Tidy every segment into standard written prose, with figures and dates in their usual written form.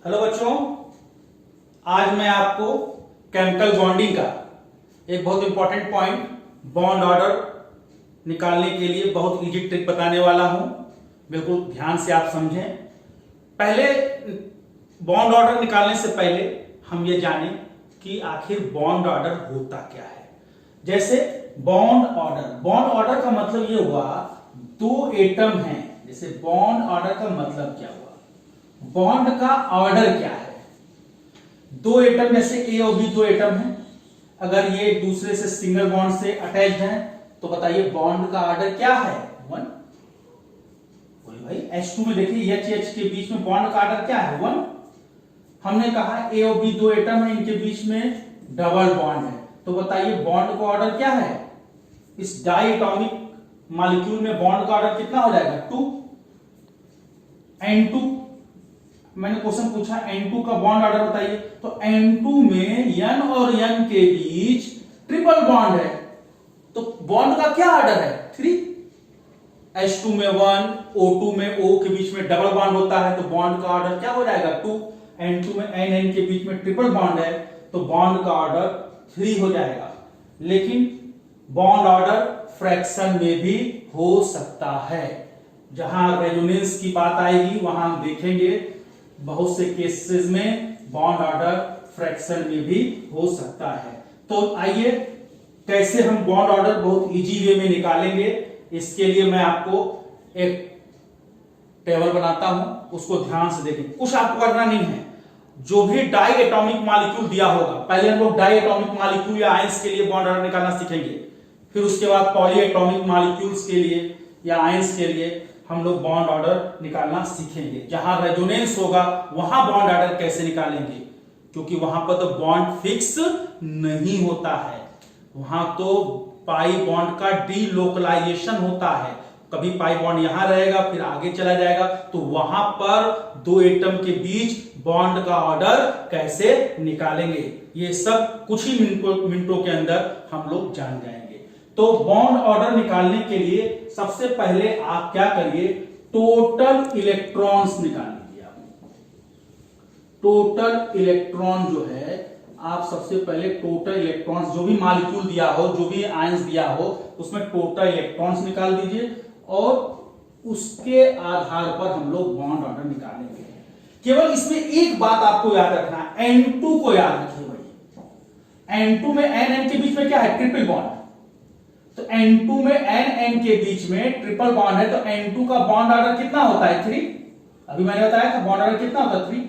Hello बच्चों, आज मैं आपको केमिकल बॉन्डिंग का एक बहुत इंपॉर्टेंट पॉइंट बॉन्ड ऑर्डर निकालने के लिए बहुत इजी ट्रिक बताने वाला हूं। बिल्कुल ध्यान से आप समझें। पहले बॉन्ड ऑर्डर निकालने से पहले हम ये जानें कि आखिर बॉन्ड ऑर्डर होता क्या है। जैसे बॉन्ड ऑर्डर का मतलब ये हुआ दो एटम हैं। जैसे बॉन्ड ऑर्डर का मतलब क्या हुआ, बॉन्ड का ऑर्डर क्या है। दो एटम जैसे ए और बी दो एटम हैं, अगर ये एक दूसरे से सिंगल बॉन्ड से अटैच्ड हैं तो बताइए बॉन्ड का ऑर्डर क्या है, वन। बोले भाई H2 में देखिए H के बीच में बॉन्ड का ऑर्डर क्या है, वन। हमने कहा ए और बी दो एटम है, इनके बीच में डबल बॉन्ड है, तो बताइए बॉन्ड का ऑर्डर क्या है। इस डाई एटॉमिक मॉलिक्यूल में बॉन्ड का ऑर्डर कितना हो जाएगा, 2। N2 मैंने क्वेश्चन पूछा N2 का बॉन्ड ऑर्डर बताइए, तो N2 में N और N के बीच ट्रिपल बॉन्ड है, तो बॉन्ड का क्या ऑर्डर है, 3। H2 में 1, O2 में O के बीच में डबल बॉन्ड होता है, तो बॉन्ड का ऑर्डर क्या हो जाएगा, 2। N2 में N के बीच में ट्रिपल बॉन्ड है, तो बॉन्ड का ऑर्डर 3 हो जाएगा। लेकिन बॉन्ड ऑर्डर फ्रैक्शन में भी हो सकता है। जहां रेजोनेंस की बात आएगी वहां हम देखेंगे बहुत से केसेस में बॉन्ड ऑर्डर फ्रैक्शन में भी हो सकता है। तो आइए कैसे हम बॉन्ड ऑर्डर बहुत इजी वे में निकालेंगे, इसके लिए मैं आपको एक टेबल बनाता हूं, उसको ध्यान से देखें। कुछ आपको करना नहीं है, जो भी डाई एटॉमिक मॉलिक्यूल दिया होगा, पहले हम लोग डाई एटॉमिक मॉलिक्यूल या आयंस के लिए बॉन्ड ऑर्डर निकालना सीखेंगे, फिर उसके बाद पॉली एटॉमिक मॉलिक्यूल्स के लिए या आयंस के लिए हम लोग बॉन्ड ऑर्डर निकालना सीखेंगे। जहां रेजोनेंस होगा वहां बॉन्ड ऑर्डर कैसे निकालेंगे, क्योंकि वहां पर तो बॉन्ड फिक्स नहीं होता है, वहां तो पाई बॉन्ड का डीलोकलाइजेशन होता है। कभी पाई बॉन्ड यहां रहेगा फिर आगे चला जाएगा, तो वहां पर दो एटम के बीच बॉन्ड का ऑर्डर कैसे निकालेंगे, ये सब कुछ ही मिनटों के अंदर हम लोग जान जाएंगे। तो बॉन्ड ऑर्डर निकालने के लिए सबसे पहले आप क्या करिए, टोटल इलेक्ट्रॉन्स निकाल लीजिए। आप टोटल इलेक्ट्रॉन जो है, आप सबसे पहले टोटल इलेक्ट्रॉन्स जो भी मॉलिक्यूल दिया हो, जो भी आयंस दिया हो, उसमें टोटल इलेक्ट्रॉन्स निकाल दीजिए और उसके आधार पर हम लोग बॉन्ड ऑर्डर निकालेंगे। केवल इसमें एक बात आपको याद रखना है, N2 को याद रखिए भाई। N2 में N के बीच में क्या है, ट्रिपल बॉन्ड, तो N2 में N के बीच में ट्रिपल बॉन्ड है, तो N2 का बॉन्ड ऑर्डर कितना होता है, 3। अभी मैंने बताया था बॉन्ड ऑर्डर कितना होता है, 3।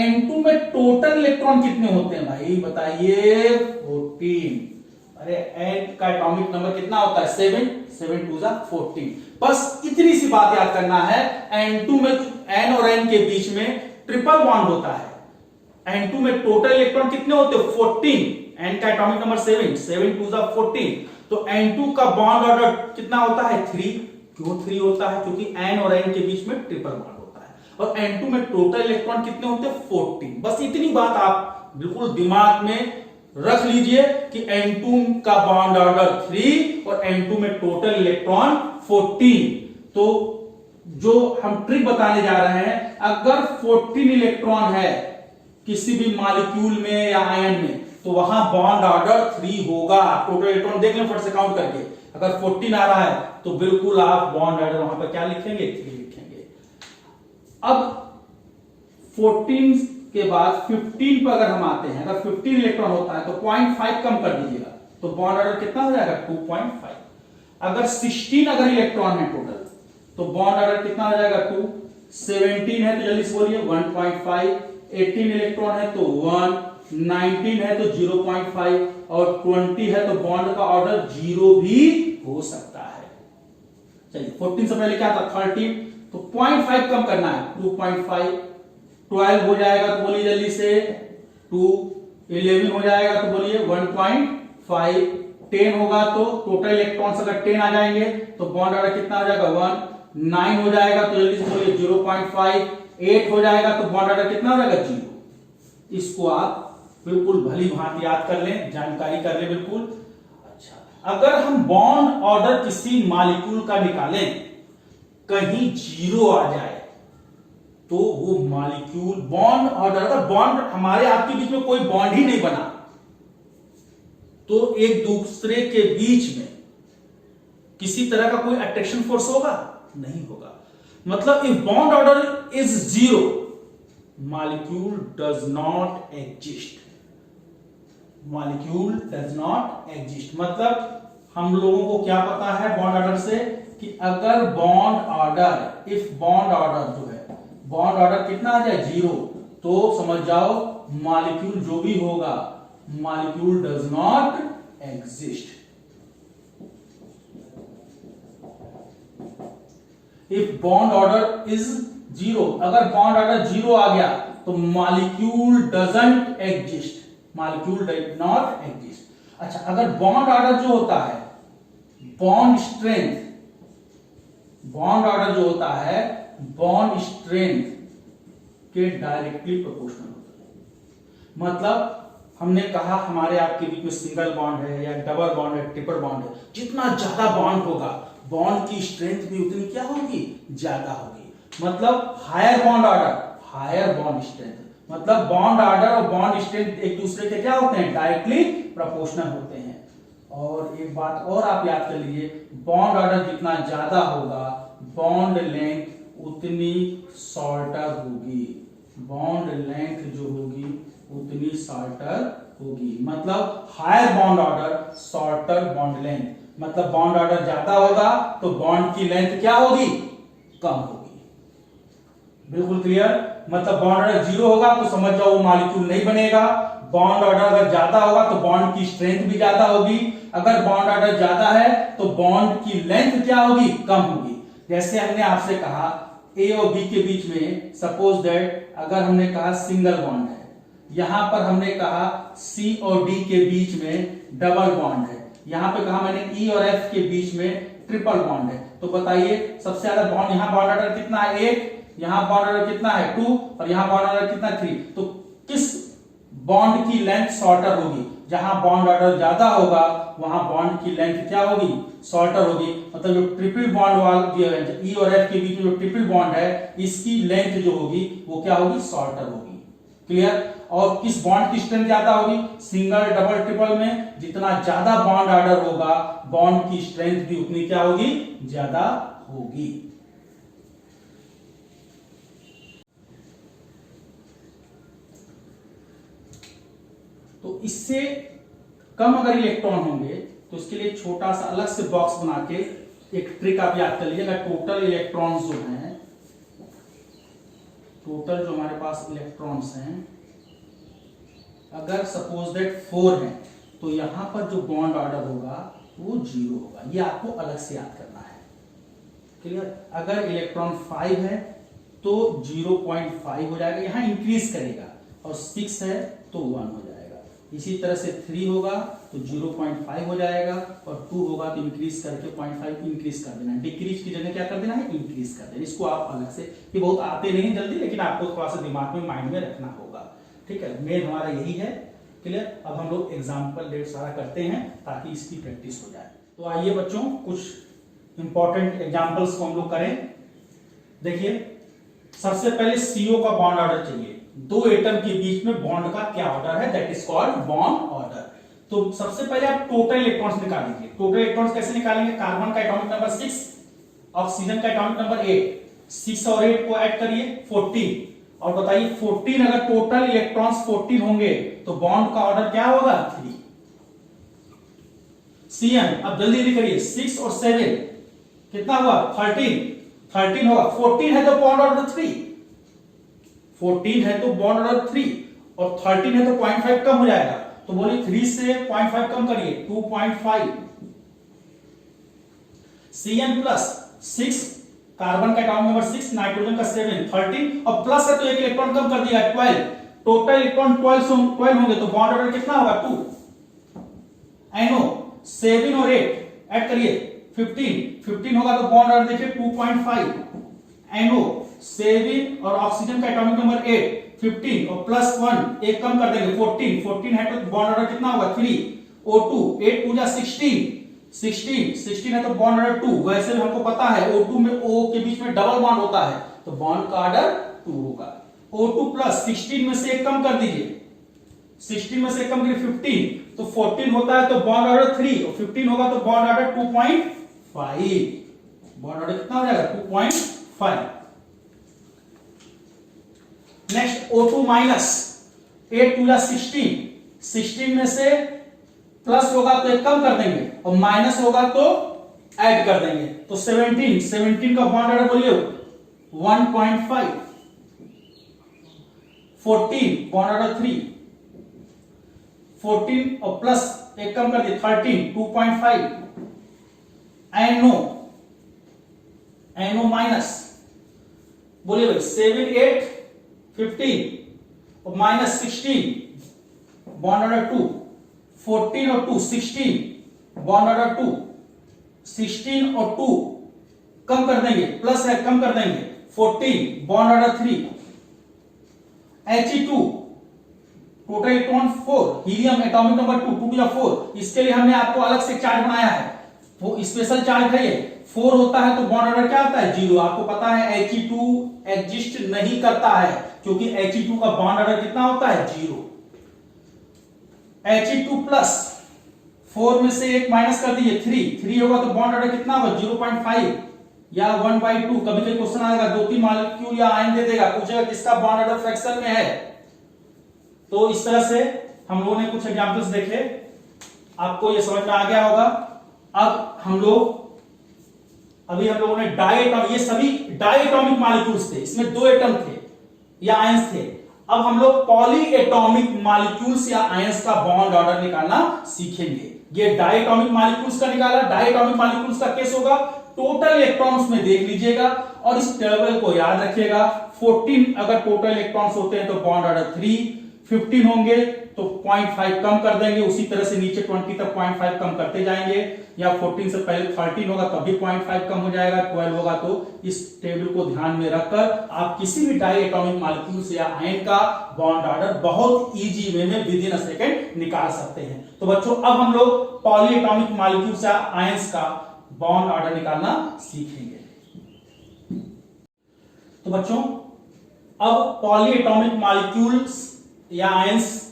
N2 में टोटल इलेक्ट्रॉन कितने होते हैं भाई, बताइए, 14। अरे N का एटॉमिक नंबर कितना होता है, 7, 7 2 14। बस इतनी सी बात याद करना है। N2 में N और N के बीच में ट्रिपल बॉन्ड होता है। N2 में टोटल इलेक्ट्रॉन कितने होते हैं, 14। N का एटॉमिक नंबर 7, 7 2 14। तो N2 का बॉन्ड ऑर्डर कितना होता है, 3। क्यों 3 होता है, क्योंकि N और N के बीच में ट्रिपल बॉन्ड होता है। और N2 में टोटल इलेक्ट्रॉन कितने होते हैं, 14। बस इतनी बात आप बिल्कुल दिमाग में रख लीजिए कि N2 का बॉन्ड ऑर्डर 3 और N2 में टोटल इलेक्ट्रॉन 14। तो जो हम ट्रिक बताने जा रहे हैं, अगर 14 इलेक्ट्रॉन है किसी भी मॉलिक्यूल में या आयन में, तो वहां बॉन्ड ऑर्डर 3 होगा। टोटल इलेक्ट्रॉन देख लें फट से काउंट करके, अगर 14 आ रहा है तो बिल्कुल आप बॉन्ड ऑर्डर वहां पर क्या लिखेंगे, 3 लिखेंगे। अब 14 के बाद 15 पर अगर हम आते हैं, अगर 15 इलेक्ट्रॉन होता है तो 0.5 कम कर दीजिएगा, तो बॉन्ड ऑर्डर कितना हो जाएगा, 2.5। अगर 16 अगर इलेक्ट्रॉन है टोटल, तो बॉन्ड ऑर्डर कितना हो जाएगा, 2। 17 है तो जल्दी से बोलिए, 1.5। 18 इलेक्ट्रॉन है तो 1, 19 है तो 0.5 और 20 है तो बॉन्ड का ऑर्डर 0 भी हो सकता है। चलिए 14 से पहले क्या था, 13, तो 0.5 कम करना है, 2.5। 12 हो जाएगा तो बोलिए जल्दी से 2। 11 हो जाएगा तो बोलिए 1.5। 10 होगा तो टोटल इलेक्ट्रॉन्स अगर 10 आ जाएंगे तो बॉन्ड ऑर्डर कितना हो जाएगा, 1। 9 हो जाएगा तो जल्दी से बोलिए 0.5। 8 हो जाएगा तो बॉन्ड ऑर्डर कितना हो जाएगा, 0। इसको आप बिल्कुल भली भांति याद कर लें, जानकारी कर लें बिल्कुल। अच्छा, अगर हम बॉन्ड ऑर्डर किसी मॉलिक्यूल का निकालें, कहीं 0 आ जाए तो वो मॉलिक्यूल बॉन्ड ऑर्डर, अगर बॉन्ड हमारे आपके बीच में कोई बॉन्ड ही नहीं बना तो एक दूसरे के बीच में किसी तरह का कोई अट्रैक्शन फोर्स होगा? नहीं होगा। मतलब if bond order is zero, molecule does not exist. Molecule does not exist मतलब हम लोगों को क्या पता है बॉन्ड ऑर्डर से कि अगर bond order, if bond order जो है, बॉन्ड ऑर्डर कितना आ जाए? जीरो, तो समझ जाओ मॉलिक्यूल जो भी होगा, molecule does not exist. If bond order is zero, अगर बॉन्ड ऑर्डर जीरो आ गया तो molecule doesn't exist, molecule does not exist. अच्छा, अगर बॉन्ड ऑर्डर जो होता है, बॉन्ड स्ट्रेंथ, बॉन्ड ऑर्डर जो होता है बॉन्ड स्ट्रेंथ के डायरेक्टली प्रोपोर्शनल होता है। मतलब हमने कहा हमारे आपके बीच में सिंगल बॉन्ड है या डबल बॉन्ड है, ट्रिपल बॉन्ड है, जितना ज्यादा बॉन्ड होगा बॉन्ड की स्ट्रेंथ भी उतनी क्या होगी? ज्यादा होगी। मतलब higher bond order, higher bond strength. मतलब बॉन्ड ऑर्डर और बॉन्ड स्ट्रेंथ एक दूसरे के क्या होते हैं? डायरेक्टली प्रोपोर्शनल होते हैं। और एक बात और आप याद कर लीजिए, बॉन्ड ऑर्डर जितना ज्यादा होगा बॉन्ड लेंथ उतनी शॉर्टर होगी, बॉन्ड लेंथ जो होगी उतनी शॉर्टर होगी। मतलब higher bond order shorter bond length, मतलब बॉन्ड ऑर्डर ज्यादा होगा तो बॉन्ड की लेंथ क्या होगी? कम होगी। बिल्कुल क्लियर। मतलब बॉन्ड ऑर्डर जीरो होगा तो समझ जाओ वो मॉलिक्यूल नहीं बनेगा। बॉन्ड ऑर्डर अगर ज्यादा होगा तो बॉन्ड की स्ट्रेंथ भी ज्यादा होगी। अगर बॉन्ड ऑर्डर ज्यादा है तो बॉन्ड की लेंथ क्या होगी? कम होगी। जैसे हमने आपसे कहा ए और बी के बीच में सपोज दैट अगर हमने कहा सिंगल बॉन्ड है, यहां पर हमने कहा सी और डी के बीच में डबल बॉन्ड है, यहां पे कहा मैंने ई और एफ के बीच में ट्रिपल बॉन्ड है, तो बताइए सबसे ज्यादा बॉन्ड, यहां बॉन्ड ऑर्डर कितना है? एक, यहां बॉन्ड ऑर्डर कितना है? 2, और यहां बॉन्ड ऑर्डर कितना? 3। तो किस बॉन्ड की लेंथ शॉर्टर होगी? जहां बॉन्ड ऑर्डर ज्यादा होगा वहां बॉन्ड की लेंथ क्या होगी? शॉर्टर होगी। मतलब जो ट्रिपल बॉन्ड वाला ई और एफ के बीच में जो ट्रिपल बॉन्ड है इसकी लेंथ जो होगी वो क्या होगी? शॉर्टर होगी। क्लियर। और किस बॉन्ड की स्ट्रेंथ ज्यादा होगी? सिंगल, डबल, ट्रिपल में जितना ज्यादा बॉन्ड ऑर्डर होगा बॉन्ड की स्ट्रेंथ भी उतनी क्या होगी? ज्यादा होगी। तो इससे कम अगर इलेक्ट्रॉन होंगे तो इसके लिए छोटा सा अलग से बॉक्स बना के एक ट्रिक आप याद कर लीजिएगा। टोटल इलेक्ट्रॉन्स जो हैं, टोटल जो हमारे पास इलेक्ट्रॉन्स हैं, अगर सपोज दैट 4 है तो यहां पर जो बॉन्ड ऑर्डर होगा वो 0 होगा। ये आपको अलग से याद करना है। क्लियर। अगर इलेक्ट्रॉन 5 है तो 0.5 हो जाएगा, यहां इंक्रीज करेगा, और 6 है तो 1 हो जाएगा। इसी तरह से 3 होगा तो 0.5 हो जाएगा, और 2 होगा तो इंक्रीज करके 0.5 इंक्रीज कर देना है। डिक्रीज की जगह क्या कर देना है? इंक्रीज कर देना। इसको आप अलग से, ये बहुत आते नहीं जल्दी, लेकिन आपको थोड़ा सा दिमाग में, माइंड में रखना होगा। ठीक है, मेन हमारा यही है। क्लियर। अब हम लोग एग्जाम्पल डेट सारा करते हैं ताकि इसकी प्रैक्टिस हो जाए। तो आइए बच्चों कुछ इंपॉर्टेंट एग्जाम्पल्स को हम लोग करें। देखिए सबसे पहले CO का बॉन्ड ऑर्डर चाहिए। 2 एटम के बीच में बॉन्ड का क्या ऑर्डर है? That is called bond order. तो सबसे पहले आप टोटल इलेक्ट्रॉन्स निकाल लीजिए। टोटल इलेक्ट्रॉन्स कैसे निकालेंगे? कार्बन का एटॉमिक नंबर 6, ऑक्सीजन का एटॉमिक नंबर 8, 6 और 8 को ऐड करिए 14। और बताइए 14, अगर टोटल इलेक्ट्रॉन्स 14 होंगे तो बॉन्ड का ऑर्डर क्या होगा? 3। CN, अब जल्दी जल्दी करिए, 6 और 7 कितना हुआ? 13 होगा। 14 है तो बॉन्ड ऑर्डर 3, 14 है तो बॉन्ड ऑर्डर 3, और 13 है तो 0.5 कम हो जाएगा। तो बोलिए 3 से 0.5 कम करिए, 2.5। CN प्लस 6, कार्बन का एटॉमिक नंबर 6, नाइट्रोजन का 7, 13, और प्लस है तो एक इलेक्ट्रॉन कम कर दिया 12। टोटल इलेक्ट्रॉन 12 होंगे तो बॉन्ड ऑर्डर कितना होगा? 2। NO 7 और 8 ऐड करिए 15 होगा तो बॉन्ड ऑर्डर देखिए 2.5। NO 7 और ऑक्सीजन का एटॉमिक नंबर 8, 15 और प्लस 1 एक कम कर देंगे 14 है तो बॉन्ड ऑर्डर कितना होगा? 3। O2 8 पूजा 16 है तो बॉन्ड ऑर्डर 2। वैसे भी हमको पता है O2 में O के बीच में डबल बॉन्ड होता है तो बॉन्ड का ऑर्डर 2 होगा। O2 प्लस 16 में से एक कम कर दीजिए, 16 में से एक कम करिए 15, तो 14 होता है तो बॉन्ड ऑर्डर 3 और 15 होगा तो बॉन्ड ऑर्डर 2.5, बॉन्ड ऑर्डर कितना हो जाएगा 2.5। नेक्स्ट O2 माइनस 8 2 16, 16 में से प्लस होगा तो एक कम कर देंगे और माइनस होगा तो ऐड कर देंगे, तो 17, 17 का बॉन्ड ऑर्डर बोलिए 1.5, 14 बॉन्ड ऑर्डर 3, 14 और प्लस एक कम कर दिए 13 2.5, NO माइनस बोलिए भाई 7 8 15 और माइनस 16 बॉन्ड ऑर्डर 2, 14 और 2 16 बॉन्ड ऑर्डर 2, 16 और 2 कम कर देंगे, प्लस है कम कर देंगे 14 bond order 3, He2 total electron 4, helium atomic number 2 2 to 4, इसके लिए हमने आपको अलग से चार्ट बनाया है, वो स्पेशल चार्ट है ये। 4 होता है तो बॉन्ड ऑर्डर क्या आता है 0, आपको पता है He2 एग्जिस्ट नहीं करता है क्योंकि He2 का बॉन्ड ऑर्डर कितना होता है 0। He2 प्लस 4 में से एक माइनस कर दीजिए 3 होगा तो बॉन्ड ऑर्डर कितना होगा 0.5 या 1/2। कभी कभी क्वेश्चन आएगा 2-3 मॉलिक्यूल या आयन दे देगा, पूछेगा किसका बॉन्ड ऑर्डर फ्रैक्शन में है, तो इस तरह से हम लोगों ने कुछ एग्जांपल्स देखे, आपको ये समझ में आ गया होगा। अब हम लोगों ने डायटॉमिक, ये सभी डायटॉमिक मॉलिक्यूल्स थे, इसमें 2 एटम थे या आयंस थे। अब हम लोग पॉली एटॉमिक मॉलिक्यूल्स या आयंस का बॉन्ड ऑर्डर निकालना सीखेंगे। ये डायटॉमिक मॉलिक्यूल्स का निकाला, डायटॉमिक मॉलिक्यूल्स का केस होगा, टोटल इलेक्ट्रॉन्स में देख लीजिएगा और इस टेबल को याद रखिएगा। 14 अगर टोटल इलेक्ट्रॉन्स होते हैं तो बॉन्ड ऑर्डर 3, 15 होंगे तो 0.5 कम कर देंगे, उसी तरह से नीचे 20 तक 0.5 कम करते जाएंगे, या 14 से पहले 13 होगा तब भी 0.5 कम हो जाएगा, 12 होगा तो इस टेबल को ध्यान में रखकर आप किसी भी डाई एटॉमिक मॉलिक्यूल्स या आयन का बॉन्ड ऑर्डर बहुत इजी वे में विद इन अ सेकंड निकाल सकते हैं। तो बच्चों अब हम लोग पॉली एटॉमिक मॉलिक्यूल्स या आयंस का बॉन्ड ऑर्डर निकालना सीखेंगे। तो बच्चों अब पॉली एटॉमिक मॉलिक्यूल्स या आयंस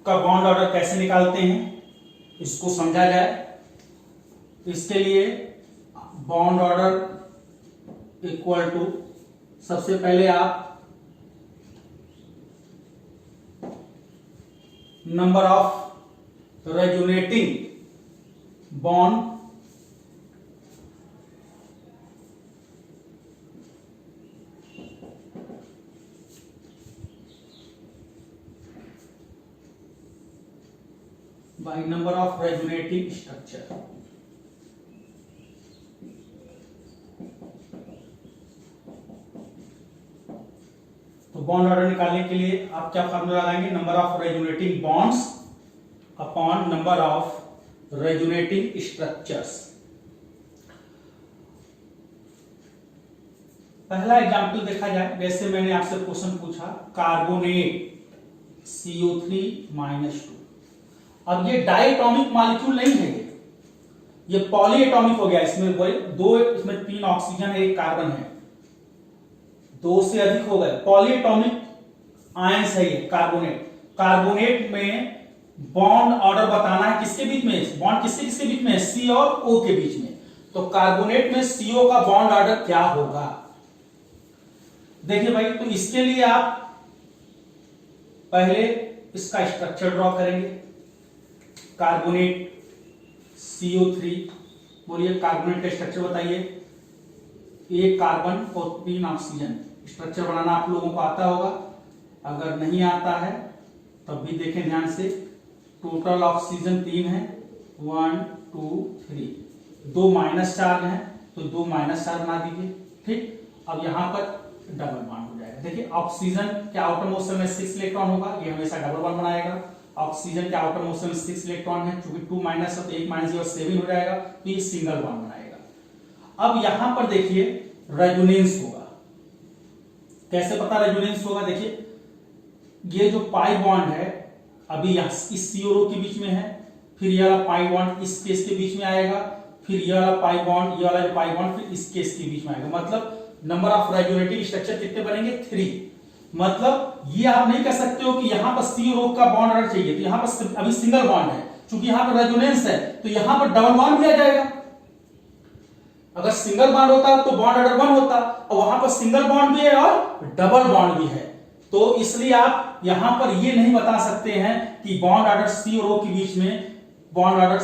का बॉन्ड ऑर्डर कैसे निकालते हैं इसको समझा जाए। इसके लिए बॉन्ड ऑर्डर इक्वल टू, सबसे पहले आप number of resonating bond by number of resonating structure। तो बॉन्ड ऑर्डर निकालने के लिए आप क्या फॉर्मूला लगाएंगे, number of resonating bonds upon number of resonating structures. पहला एग्जांपल देखा जाए, जैसे मैंने आपसे क्वेश्चन पूछा कार्बोनेट CO3-2। अब ये डायटॉमिक मॉलिक्यूल नहीं है, ये पॉली एटॉमिक हो गया। इसमें 3 ऑक्सीजन है, 1 कार्बन है, 2 से अधिक हो गए, पॉली एटॉमिक आयंस है ये कार्बोनेट। कार्बोनेट में बॉन्ड ऑर्डर बताना है किसके बीच में, बॉन्ड किसके बीच में, C और O के बीच में। तो कार्बोनेट में CO का बॉन्ड ऑर्डर क्या होगा, देखिए भाई। तो इसके लिए आप पहले इसका स्ट्रक्चर ड्रॉ करेंगे। कार्बोनेट CO3, बोलिए कार्बोनेट का स्ट्रक्चर बताइए। 1 कार्बन और 3 ऑक्सीजन, स्ट्रक्चर बनाना आप लोगों को आता होगा, अगर नहीं आता है तब भी देखें ध्यान से। टोटल ऑक्सीजन 3 है, 1 2 3, 2 माइनस चार्ज है तो 2 माइनस चार्ज बना दीजिए, ठीक। अब यहां पर डबल बॉन्ड हो जाएगा। देखिए ऑक्सीजन के आउटर मोशन में 6 इलेक्ट्रॉन होगा, ये हमेशा डबल बॉन्ड बनाएगा। ऑक्सीजन के आउटर मोशन में 6 इलेक्ट्रॉन है, क्योंकि 2 माइनस है तो 1 माइनस 7 हो जाएगा, तो ये सिंगल बॉन्ड बनाएगा। अब यहां पर देखिए रेजोनेंस होगा, कैसे पता रेजोनेंस होगा, देखिए ये जो पाई बॉन्ड है अभी इस C और O के बीच में है, फिर ये वाला पाई बॉन्ड इस केस के बीच में आएगा, फिर ये वाला पाई बॉन्ड, ये वाला पाई बॉन्ड फिर इस केस के बीच में आएगा। मतलब नंबर ऑफ रेजोनेटिव स्ट्रक्चर कितने बनेंगे 3। मतलब ये आप नहीं कह सकते हो कि यहां पर सी और O का बॉन्ड ऑर्डर चाहिए, तो यहां पर अभी सिंगल बॉन्ड है, क्योंकि यहां पर रेजोनेंस है तो यहां पर डबल बॉन्ड भी आ जाएगा। अगर सिंगल बॉन्ड होता तो बॉन्ड ऑर्डर 1 होता, और वहां पर सिंगल बॉन्ड भी है और डबल बॉन्ड भी है, तो इसलिए आप यहां पर ये नहीं बता सकते हैं कि बॉन्ड ऑर्डर सी और O के बीच में बॉन्ड ऑर्डर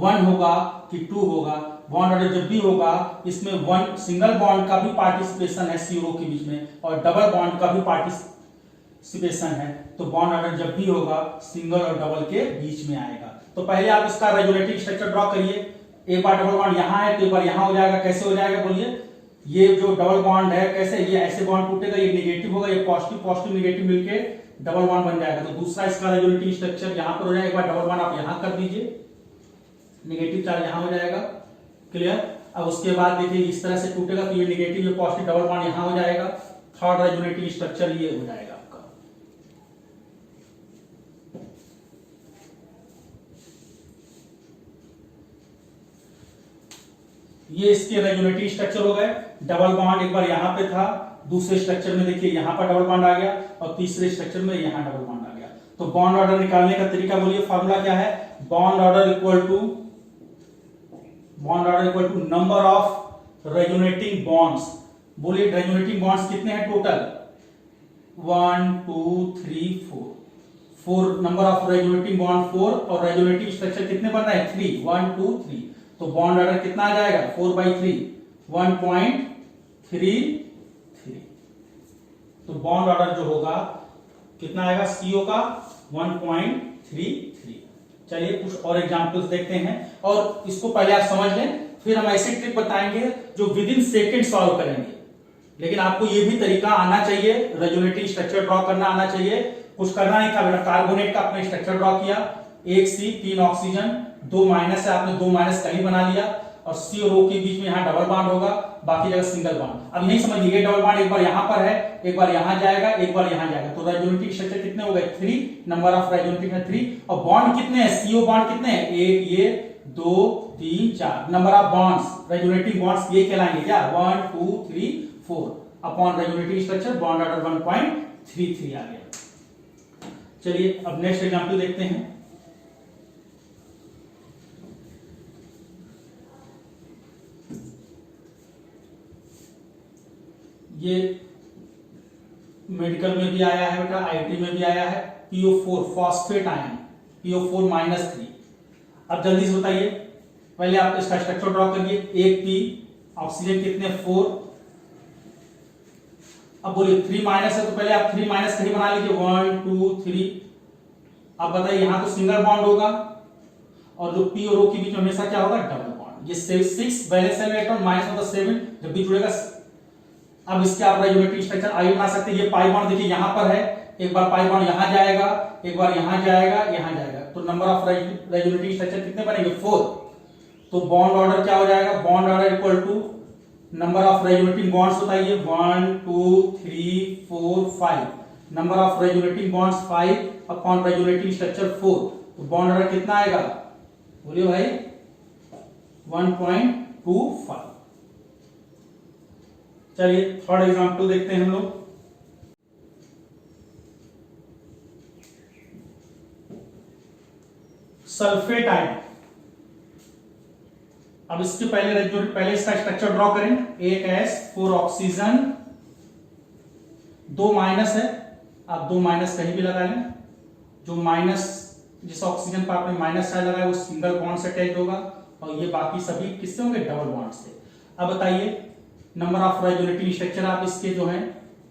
1 होगा कि 2 होगा। बॉन्ड ऑर्डर जब भी होगा इसमें वन सिंगल बॉन्ड का भी पार्टिसिपेशन है सी और O के बीच में, और डबल बॉन्ड का भी पार्टिसिपेशन है, तो बॉन्ड ऑर्डर जब भी होगा सिंगल और डबल के बीच में आएगा। तो पहले आप इसका रेजोनेटिव स्ट्रक्चर ड्रॉ करिए। एक बार डबल बॉन्ड यहां है तो एक बार यहां हो जाएगा। कैसे हो जाएगा बोलिए? ये जो डबल बॉन्ड है कैसे, ये ऐसे बॉन्ड टूटेगा, ये नेगेटिव होगा, ये पॉजिटिव पॉजिटिव नेगेटिव मिलके डबल बॉन्ड बन जाएगा। तो दूसरा इसका रेजोनेटिव स्ट्रक्चर यहां पर हो जाएगा। एक बार डबल बॉन्ड आप यहां कर दीजिए, नेगेटिव चार्ज यहां हो जाएगा। क्लियर? अब उसके बाद देखिए इस तरह से टूटेगा तो ये नेगेटिव ये पॉजिटिव डबल बॉन्ड यहां हो जाएगा। थर्ड रेजोनेटिव स्ट्रक्चर ये हो जाएगा आपका। ये इसके रेजोनेटिव स्ट्रक्चर हो गए। डबल बॉन्ड एक बार यहां पे था, दूसरे स्ट्रक्चर में देखिए यहां पर डबल बॉन्ड आ गया, और तीसरे स्ट्रक्चर में यहां डबल बॉन्ड आ गया। तो बॉन्ड ऑर्डर निकालने का तरीका बोलिए, फॉर्मूला क्या है? Bond order equal to number of resonating bonds. बोलिए रेजोनेटिंग बॉन्ड्स कितने हैं total? 1 2 3 4 number of resonating bond 4, और रेजोनेटिव स्ट्रक्चर कितने बन रहे हैं 3 1 2 3। तो बॉन्ड ऑर्डर कितना आ जाएगा 4/3 1.33। तो बॉन्ड ऑर्डर जो होगा कितना आएगा सीओ का 1.33। चलिए कुछ और एग्जांपल्स देखते हैं, और इसको पहले आप समझ लें, फिर हम ऐसे ट्रिक बताएंगे जो विद इन सेकेंड सॉल्व करेंगे। लेकिन आपको ये भी तरीका आना चाहिए, रेजोनेटिव स्ट्रक्चर ड्रॉ करना आना चाहिए। कुछ करना नहीं था बेटा, कार्बोनेट का आपने स्ट्रक्चर ड्रॉ किया, 1 C 3 ऑक्सीजन 2 माइनस है, आपने 2 माइनस कहीं बना लिया, और सी और O के बीच में यहां डबल बॉन्ड होगा, बाकी जगह सिंगल बॉन्ड। अब यही समझिए ये डबल बॉन्ड एक बार यहां पर है, एक बार यहां जाएगा, एक बार यहां जाएगा। तो रेजोनेटिव स्ट्रक्चर कितने हो गए 3, नंबर ऑफ रेजोनेटिव है 3, और बॉन्ड कितने हैं सीओ बॉन्ड कितने हैं 1 ये 2 3 4। Number of bonds resonative bonds ये कहलाएंगे क्या 1 2 3 4 upon resonative structure bond order 1.33 आ गया। चलिए अब नेक्स्ट एग्जांपल देखते हैं। ये मेडिकल में भी आया है बेटा, आईटी में भी आया है, PO4 फॉस्फेट आयन, PO4 -3। अब जल्दी से बताइए, पहले आप इसका स्ट्रक्चर ड्रॉ करिए। 1 P ऑक्सीजन कितने 4। अब बोलिए 3 माइनस है तो पहले आप 3 माइनस कहीं बना लीजिए 1 2 3। अब बताइए यहां तो सिंगल बॉन्ड होगा, और जो P और O के बीच में हमेशा क्या होगा डबल बॉन्ड। ये 6 वैलेंस इलेक्ट्रॉन माइनस होता 7 जब भी जुड़ेगा। अब इसके आप रेजोनेटिव स्ट्रक्चर आई बना सकते हैं। ये पाई बॉन्ड देखिए यहां पर है, एक बार पाई बॉन्ड यहां जाएगा, एक बार यहां जाएगा, यहां जाएगा। तो नंबर ऑफ रेजोनेटिव स्ट्रक्चर कितने बनेंगे 4। तो बॉन्ड ऑर्डर क्या हो जाएगा, bond order equal to number of resonative bonds बताइए 1 2 3 4 5। Number of resonative bonds 5 upon resonative structure 4। तो बॉन्ड ऑर्डर कितना आएगा बोलिए भाई 1.25। चलिए थर्ड एग्जांपल देखते हैं हम लोग। Sulphate ion. अब इसके पहले इसका स्ट्रक्चर ड्रॉ करें। 1S 4 ऑक्सीजन 2 माइनस है, आप 2 माइनस कहीं भी लगा लें। जो माइनस जिस ऑक्सीजन पर आपने माइनस चार्ज लगाया वो सिंगल बॉन्ड से अटैच होगा, और ये बाकी सभी किससे होंगे डबल बॉन्ड से। अब बताइए नंबर ऑफ रेजोनेटिव स्ट्रक्चर आप इसके जो है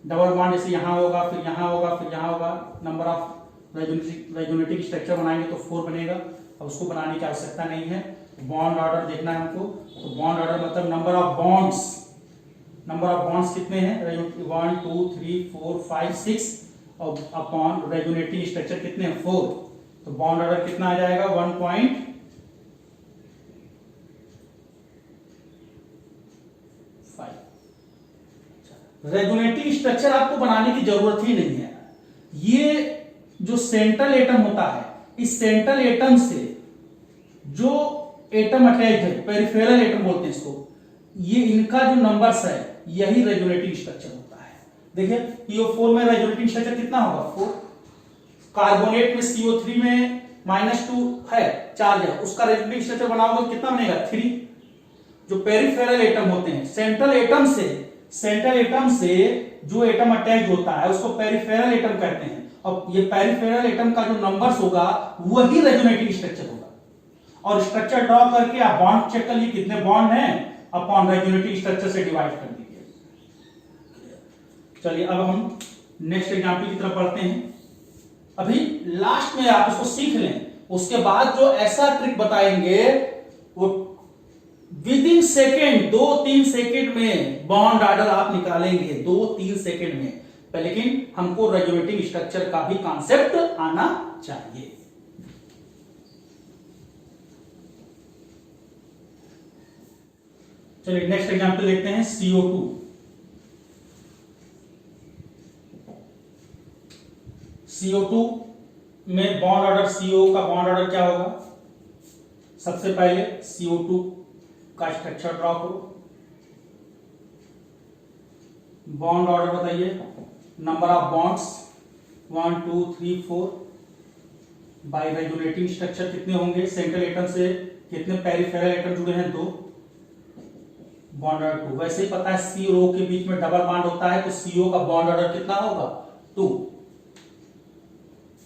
डबल बॉन्ड जैसे यहां होगा, फिर यहां होगा, फिर यहां होगा। नंबर ऑफ रेजोनेटिव स्ट्रक्चर बनाएंगे तो 4 बनेगा। अब उसको बनाने की आवश्यकता नहीं है, बॉन्ड ऑर्डर देखना है हमको। तो बॉन्ड ऑर्डर मतलब नंबर ऑफ बॉन्ड्स कितने हैं 1 2 3 4 5 6, और अपॉन रेजोनेटिव स्ट्रक्चर कितने हैं 4। तो बॉन्ड ऑर्डर कितना आ जाएगा 1.5। रेजोनेटिव स्ट्रक्चर आपको बनाने की जरूरत ही नहीं है। ये जो सेंट्रल एटम होता है, इस सेंट्रल एटम से जो एटम अटैच है, पेरिफेरल एटम बोलते हैं इसको, ये इनका जो नंबर्स है यही रेजोनेटिंग स्ट्रक्चर होता है। देखिए PO4 में रेजोनेटिंग स्ट्रक्चर कितना होगा 4, कार्बोनेट में CO3 में -2 है चार्ज है, उसका रेजोनेटिंग स्ट्रक्चर बनाओगे तो कितना बनेगा 3। जो पेरिफेरल एटम होते हैं, सेंट्रल एटम से जो एटम अटैच होता है उसको पेरिफेरल एटम कहते हैं, और ये पेरिफेरल एटम का जो नंबर्स होगा वही रेजोनेटिंग स्ट्रक्चर होगा। और स्ट्रक्चर ड्रॉ करके आप बॉन्ड चेक कर लीजिए कितने बॉन्ड हैं, अपॉन रेजोनेटिंग स्ट्रक्चर से डिवाइड कर दीजिए। चलिए अब हम नेक्स्ट एग्जांपल की तरफ बढ़ते हैं। अभी लास्ट में आप इसको सीख लें, उसके बाद जो ऐसा ट्रिक बताएंगे वो विद इन सेकेंड 2-3 सेकेंड में बॉन्ड ऑर्डर आप निकालेंगे 2-3 सेकेंड में। लेकिन हमको रेजोनेटिंग स्ट्रक्चर का भी कॉन्सेप्ट आना चाहिए। चलिए नेक्स्ट एग्जांपल देखते हैं CO2। CO2 में बॉन्ड ऑर्डर, CO का बॉन्ड ऑर्डर क्या होगा? सबसे पहले CO2 का स्ट्रक्चर ड्रॉ करो, बॉन्ड ऑर्डर बताइए, number of bonds 1 2 3 4, by resonating structure कितने होंगे, सेंट्रल एटम से कितने पेरिफेरल एटम जुड़े हैं 2, बॉन्ड ऑर्डर 2। वैसे ही पता है C और O के बीच में डबल बॉन्ड होता है तो CO का बॉन्ड ऑर्डर कितना होगा 2।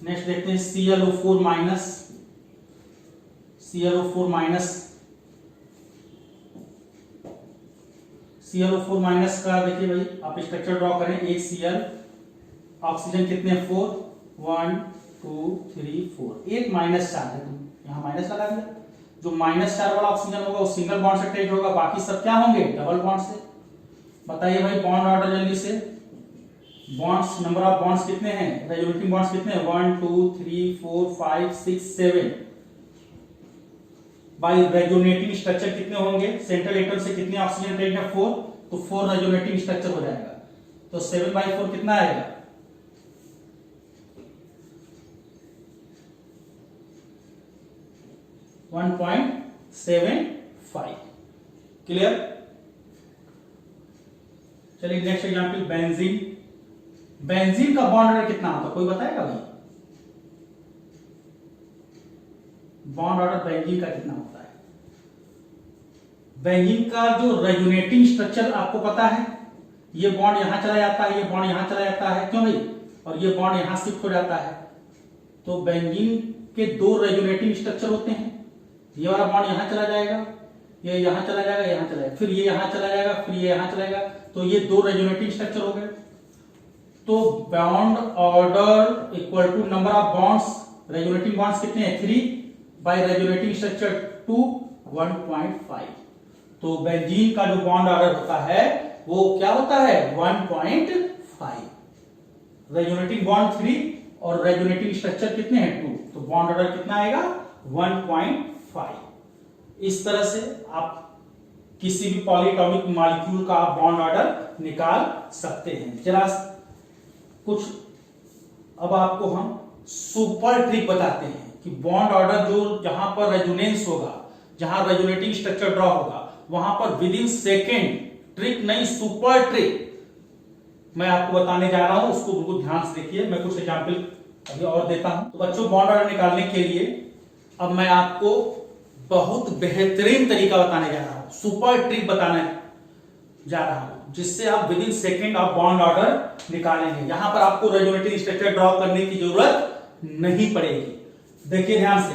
नेक्स्ट देखते हैं ClO4 माइनस, ClO4 माइनस का देखिए भाई, आप स्ट्रक्चर ड्रॉ करें, एक Cl, ऑक्सीजन कितने 4, 1 2 3 4, एक माइनस चार्ज है, यहां माइनस लगा दिया। जो -4 वाला ऑक्सीजन होगा वो सिंगल बॉन्ड से अटैच होगा, बाकी सब क्या होंगे डबल बॉन्ड से। बताइए भाई बॉन्ड ऑर्डर जल्दी से, बॉन्ड्स, नंबर ऑफ बॉन्ड्स कितने हैं, रेजोनेटिंग बॉन्ड्स कितने हैं 1 2 3 4 5 6 7। बाय रेजोनेटिंग स्ट्रक्चर कितने होंगे, सेंट्रल एटम से कितने ऑक्सीजन अटैच है 4, तो 4 रेजोनेटिंग स्ट्रक्चर हो जाएगा। तो 7/4 कितना आएगा 1.75। क्लियर। चलिए नेक्स्ट एग्जांपल बेंजीन। बेंजीन का बॉन्ड ऑर्डर कितना होता है, कोई बताएगा भाई? बॉन्ड ऑर्डर बेंजीन का कितना होता है? बेंजीन का जो रेजोनेटिंग स्ट्रक्चर आपको पता है, ये बॉन्ड यहां चला जाता है, ये बॉन्ड यहां चला जाता है, क्यों भाई, और ये बॉन्ड यहां शिफ्ट हो जाता है। तो बेंजीन के 2 रेजोनेटिंग स्ट्रक्चर होते हैं, ये वाला बॉन्ड यहां चला जाएगा, ये यहां चला जाएगा, यहां चला जाएगा, फिर ये यहां चला जाएगा, फिर ये यहां चला जाएगा, तो ये 2 रेजोनेटिंग स्ट्रक्चर हो गए। तो bond order equal to number of bonds, resonating bonds कितने हैं 3, बाय रेजोनेटिंग स्ट्रक्चर 2 1.5। तो बेंजीन का जो बॉन्ड ऑर्डर होता है वो क्या होता है 1.5। रेजोनेटिंग बॉन्ड 3 और रेजोनेटिंग स्ट्रक्चर कितने हैं 2, तो बॉन्ड ऑर्डर कितना आएगा 1.5। इस तरह से आप किसी भी पॉलीएटॉमिक मॉलिक्यूल का बॉन्ड ऑर्डर निकाल सकते हैं। जरा कुछ अब आपको हम सुपर ट्रिक बताते हैं कि बॉन्ड ऑर्डर जो जहां पर रेजोनेंस होगा, जहां रेजोनेटिंग स्ट्रक्चर ड्रॉ होगा, वहां पर विद इन सेकेंड, ट्रिक नहीं सुपर ट्रिक मैं आपको बताने जा रहा हूं, उसको बिल्कुल ध्यान से देखिए। मैं कुछ एग्जांपल अभी और देता हूं। तो बच्चों बॉन्ड ऑर्डर निकालने के लिए अब मैं आपको बहुत बेहतरीन तरीका बताने जा रहा हूं, सुपर ट्रिक बताने जा रहा हूं, जिससे आप विद इन सेकेंड आप बॉन्ड ऑर्डर निकालेंगे। यहां पर आपको रेजोनेटिंग स्ट्रक्चर ड्रॉ करने की जरूरत नहीं पड़ेगी। देखिए ध्यान से,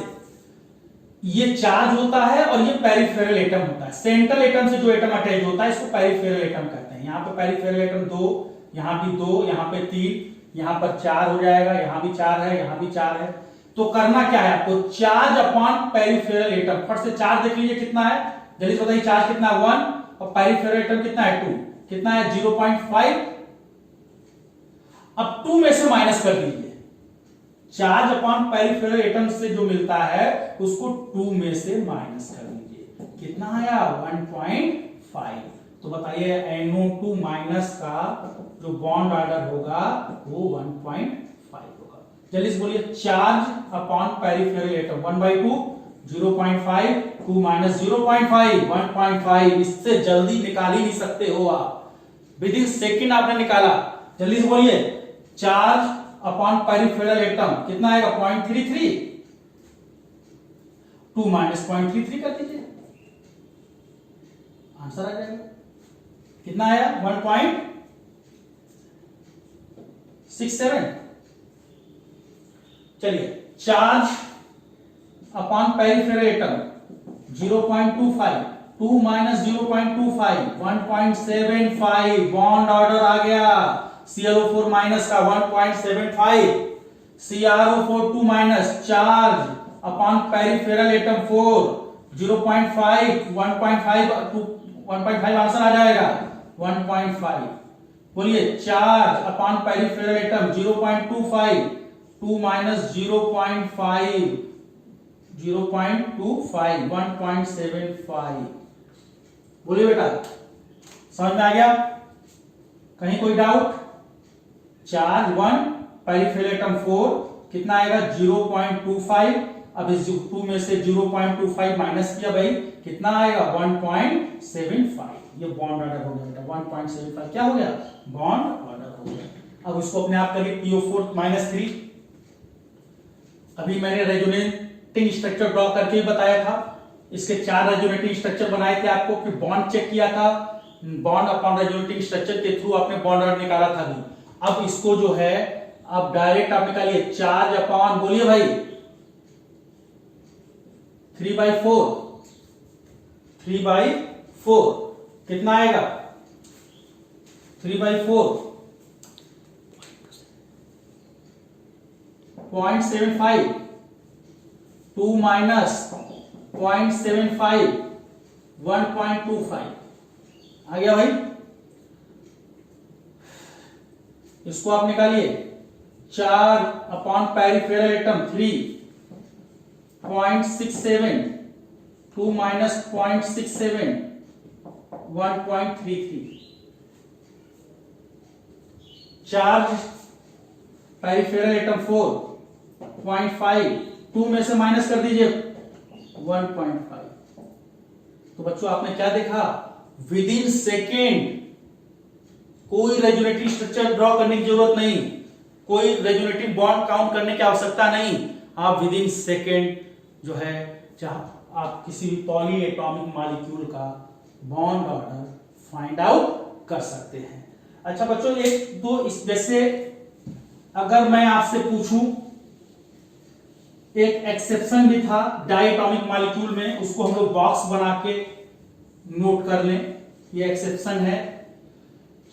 ये चार्ज होता है और ये पेरिफेरल एटम होता है। सेंट्रल एटम से जो एटम अटैच होता है इसको पेरिफेरल एटम कहते हैं। यहां पे पेरिफेरल एटम 2, यहां भी 2, यहां पे 3, यहां पर 4 हो जाएगा, यहां भी 4 है, यहां भी 4 है। तो करना क्या है आपको, चार्ज अपॉन पेरिफेरल एटम, फट से चार्ज देख लीजिए कितना है, जल्दी से बताइए चार्ज कितना है 1 और पेरिफेरल एटम कितना है 2, कितना है 0.5। अब 2 में से माइनस कर दीजिए, चार्ज अपॉन पेरिफेरल एटम से जो मिलता है उसको 2 में से माइनस कर दीजिए, कितना आया 1.5। तो बताइए NO2 माइनस का जो बॉन्ड ऑर्डर होगा वो 1.5 होगा। जल्दी से बोलिए, charge upon peripheral atom 1/2, 0.5, 2 minus 0.5, 1.5। इससे जल्दी निकाल ही नहीं सकते हो आप, विद इन सेकेंड आपने निकाला, जल्दी से बोलिए। चार्ज अपॉन पेरिफेरल एटम कितना आएगा 0.33, 2 माइनस 0.33 कर दीजिए, आंसर आ जाएगा। कितना आया 1.67। चलिए charge upon peripheral atom 0.25, 2 minus 0.25 1.75, bond order आ गया। ClO4 माइनस का 1.75, CrO4 2 minus, charge upon peripheral atom 4 0.5, 1.5 1.5 answer आ जाएगा 1.5। बोलिए charge upon peripheral atom 0.25, 2 minus 0.5 0.25 1.75। बोलिए बेटा समझ में आ गया, कहीं कोई डाउट? चार्ज 1, पेरिफेरल एटम 4 कितना आएगा 0.25। अब इस 2 में से 0.25 माइनस किया भाई, कितना आएगा 1.75। ये बॉन्ड ऑर्डर हो गया 1.75, क्या हो गया बॉन्ड ऑर्डर हो गया। अब इसको अपने आप करिए PO4-3। अभी मैंने रेजोनेटिंग स्ट्रक्चर ड्रॉ करके ही बताया था, इसके 4 रेजोनेटिंग स्ट्रक्चर बनाए थे आपको, फिर बॉन्ड चेक किया था, बॉन्ड अपॉन रेजोनेटिंग स्ट्रक्चर के थ्रू आपने बॉन्ड ऑर्डर निकाला था भी। अब इसको जो है अब डायरेक्ट आप निकालिए, चार्ज अपॉन, बोलिए भाई 3/4, 3/4 कितना आएगा 3/4 0.75, 2 माइनस 0.75 1.25 आ गया भाई। इसको आप निकालिए, charge upon peripheral atom 3.67, 2 minus 0.67 1.33। Charge peripheral atom 4.5, 2 में से माइनस कर दीजिए 1.5। तो बच्चों आपने क्या देखा, विद इन सेकेंड कोई रेजोनेटिव स्ट्रक्चर ड्रॉ करने की जरूरत नहीं, कोई रेजोनेटिव बॉन्ड काउंट करने की आवश्यकता नहीं। आप विद इन सेकेंड जो है जहां आप किसी भी पॉली एटॉमिक मॉलिक्यूल का बॉन्ड ऑर्डर फाइंड आउट कर सकते हैं। अच्छा बच्चों, एक दो इस जैसे अगर मैं आपसे पूछूं, एक एक्सेप्शन भी था डायटॉमिक मॉलिक्यूल में, उसको हम लोग बॉक्स बना के नोट कर लें। ये एक्सेप्शन है,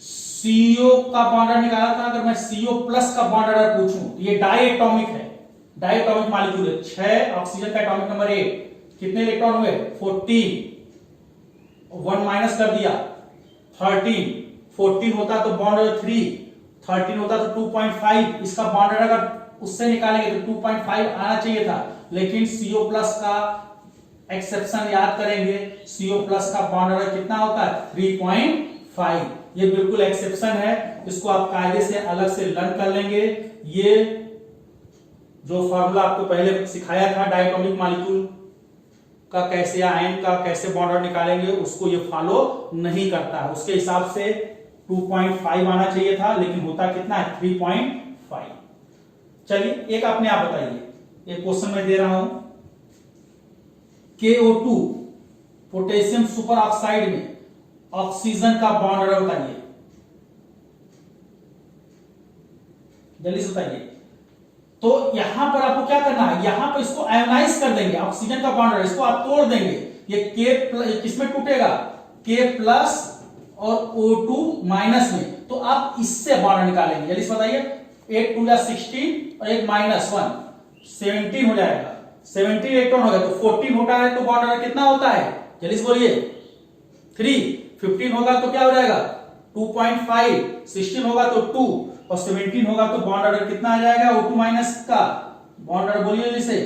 CO का बॉन्ड ऑर्डर निकाला था। अगर मैं CO प्लस का बॉन्ड ऑर्डर पूछूं तो ये डायटॉमिक है, डायटॉमिक मॉलिक्यूल है। 6 ऑक्सीजन का एटॉमिक नंबर 8, कितने इलेक्ट्रॉन हुए 14, 1 माइनस कर दिया 13, 14 होता तो बॉन्ड ऑर्डर 3, 13 होता तो 2.5। इसका बॉन्ड ऑर्डर अगर उससे निकालेंगे तो 2.5 आना चाहिए था, लेकिन CO प्लस का एक्सेप्शन याद करेंगे, CO प्लस का बॉन्ड ऑर्डर कितना होता है 3.5। ये बिल्कुल एक्सेप्शन है, इसको आप कायदे से अलग से लर्न कर लेंगे। ये जो फॉर्मूला आपको पहले सिखाया था डायटॉमिक मॉलिक्यूल का कैसे, या आयन का कैसे बॉन्ड ऑर्डर निकालेंगे, उसको ये फॉलो नहीं करता है। उसके हिसाब से 2.5 आना चाहिए था, लेकिन होता कितना है 3.5। चलिए एक अपने आप बताइए, एक क्वेश्चन मैं दे रहा हूं, KO2 पोटेशियम सुपर ऑक्साइड में ऑक्सीजन का बॉन्ड ऑर्डर बताइए, जल्दी से बताइए। तो यहां पर आपको क्या करना है, यहां पर इसको आयोनाइज कर देंगे, ऑक्सीजन का बॉन्ड ऑर्डर इसको आप तोड़ देंगे। ये K किसमें टूटेगा, K प्लस और O2 माइनस में, तो आप इससे बॉन्ड निकालेंगे। जल्दी से बताइए, 8 2 16 और एक माइनस 1 17 हो जाएगा, 17 इलेक्ट्रॉन हो गया तो 14 होता है, तो बॉन्ड ऑर्डर कितना होता है, जल्दी से बोलिए 3। 15 होगा तो क्या हो जाएगा 2.5, 16 होगा तो 2 और 17 होगा तो बॉन्ड ऑर्डर कितना आ जाएगा O2 माइनस का बॉन्ड ऑर्डर, बोलिए जैसे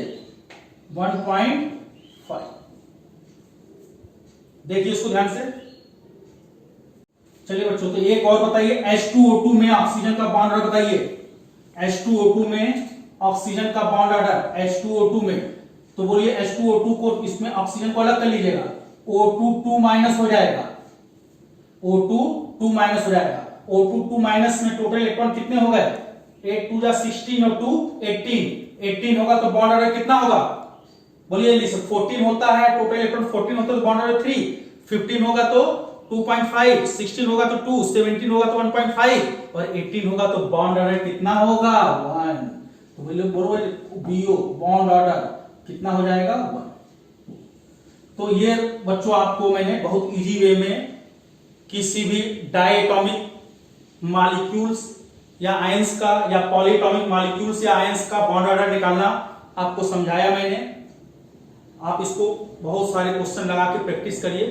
1.5। देखिए इसको ध्यान से। चलिए बच्चों, तो एक और बताइए, H2O2 में ऑक्सीजन का बॉन्ड ऑर्डर बताइए। H2O2 में ऑक्सीजन का बॉन्ड ऑर्डर H2O2 में, तो बोलिए H2O2 को इसमें ऑक्सीजन को अलग कर लीजिएगा, O2 2 माइनस हो जाएगा, O2 2 माइनस हो जाएगा, O2 2 माइनस में टोटल इलेक्ट्रॉन कितने हो गए, 8 2 जा 16 और 2 18 होगा तो बॉन्ड ऑर्डर कितना होगा, बोलिए 14 होता है, टोटल इलेक्ट्रॉन 14 होता है तो बॉन्ड ऑर्डर 3, 15 होगा तो 2.5, 16 होगा तो 2, 17 होगा तो 1.5 और 18 होगा तो बॉन्ड ऑर्डर कितना होगा 1। तो बोलिए बोलो बीओ बॉन्ड ऑर्डर कितना हो जाएगा 1। तो ये बच्चों आपको मैंने बहुत इजी वे में किसी भी डायटॉमिक मॉलिक्यूल्स या आयंस का या पॉलीएटॉमिक मॉलिक्यूल्स या आयंस का बॉन्ड ऑर्डर निकालना आपको समझाया मैंने। आप इसको बहुत सारे क्वेश्चन लगा के प्रैक्टिस करिए।